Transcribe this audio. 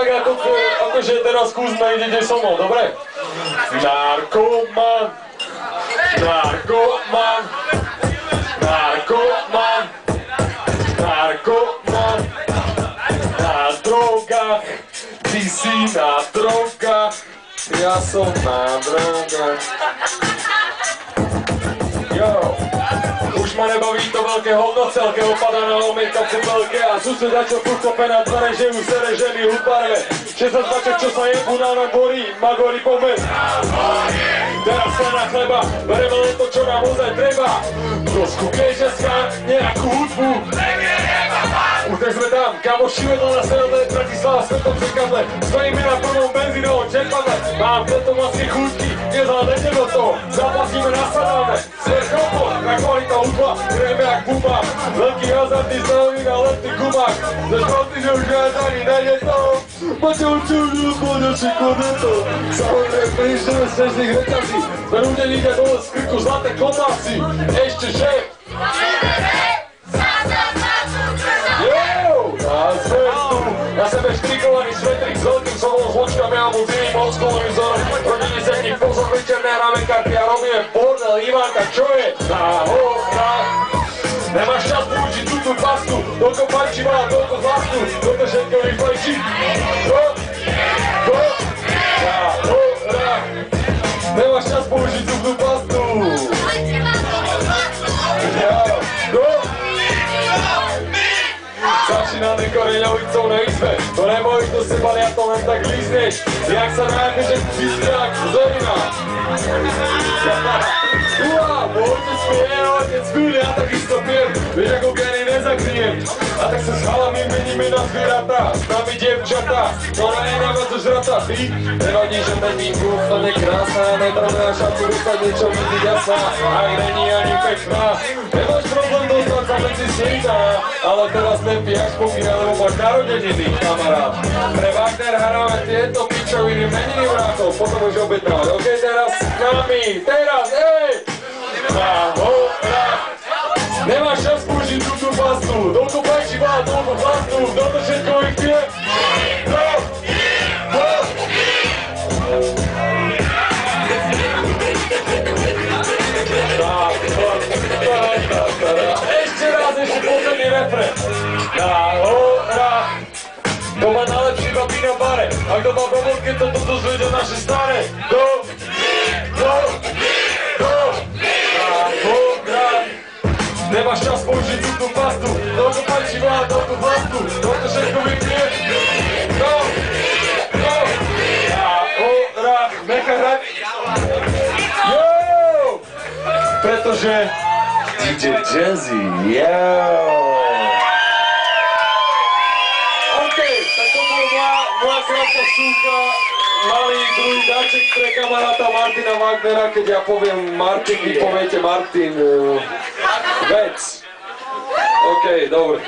tak akože teraz skúsme, idete so mnou, dobre? Narkoman, narkoman, narkoman, narkoman, na drogách, ty si na drogách, ja som na drogách. Jo, už ma nebaví to veľké hovno celké, opadá na lomienka v celke a suseda čo furt kope na dvere, že ju sere, že mi hudbarve. 16 čo sa jebú na borí, Magori pomer. Teraz sa na chleba, bereme len to, čo nám ozaj treba. Trošku kežeská, nejakú hudbu. Už tak sme tam, kamoši vedľa na sredné, Bratislava, svetom zrkadle. Stojíme na plnom benzínovom čerpadle. Mám tento masky chuťky, nezhľadajte do toho. Zaplatíme, nasadáme, svrchopo, na kvalita hudba, grejme jak buba. Veľký hazardný známy na letný gumách. Za školty, že už ani nejde to. Máte určujú, poďači koneto. Samozrejme, príšteme z snežných reťazí. Zrúdení ide dole z krku zlaté klobásy. Ešte že? Na sebe štrikovaný svetrik s veľkým solom, s ločkami a muzejím, odskolným vzorom. Rodiny sedník, pozor, večerné hráme karty a robíme bordel. Ivanka, čo je? Náhoda. Nemáš čas použiť túto pastu, toľko fajčí má, toľko zlastu, toto všetko vyfajčí. Náhoda. Nemáš čas použiť túto pastu. Začínáme koreňovicou na izbe, to nemôžeš do seba, ja to len tak lízneš. Jak sa nájme, že písťák, zorina. Môžete spieť, otec spíl, ja takisto piem, vieš ako geny nezakryjem. A tak sa s chalami meníme na zvieratá, s nami dievčatá, no na nej nám to žratá, ty? Nevadí, že není úplne krásna, netráme na šancu dostať niečo vidieť jasná, aj není ani pekná. Nemáš problém dostať sa medzi sníta, ale teraz nepíjaš pokyna, lebo máš narodeniny, kamarát. Pre Wagner hráme tieto pičoviny, meniny vrátov, potom už objednávať. OK, teraz s nami, teraz, hej! Náhoda! Nemáš čas použiť túto pastu, toľko pajčivá, toľko chlastu, toto všetko ich pije. Ešte raz, ešte posledný refrén. Náhoda! To má najlepší babí na bare, a kto má problém, keď sa toto zvedie naše staré. Nemáš čas použiť túto pastu, toľko pajčivá, toľko chlastu, toto všetko vypije. Náhoda, nechaj hrať. Jo! Pretože DJ Jazzy, jo! OK, tak to bol moja krátka vsúka, malý druhý dáček pre kamaráta Martina Wagnera, keď ja poviem Martin, vy poviete Martin. Vec. OK, dobre.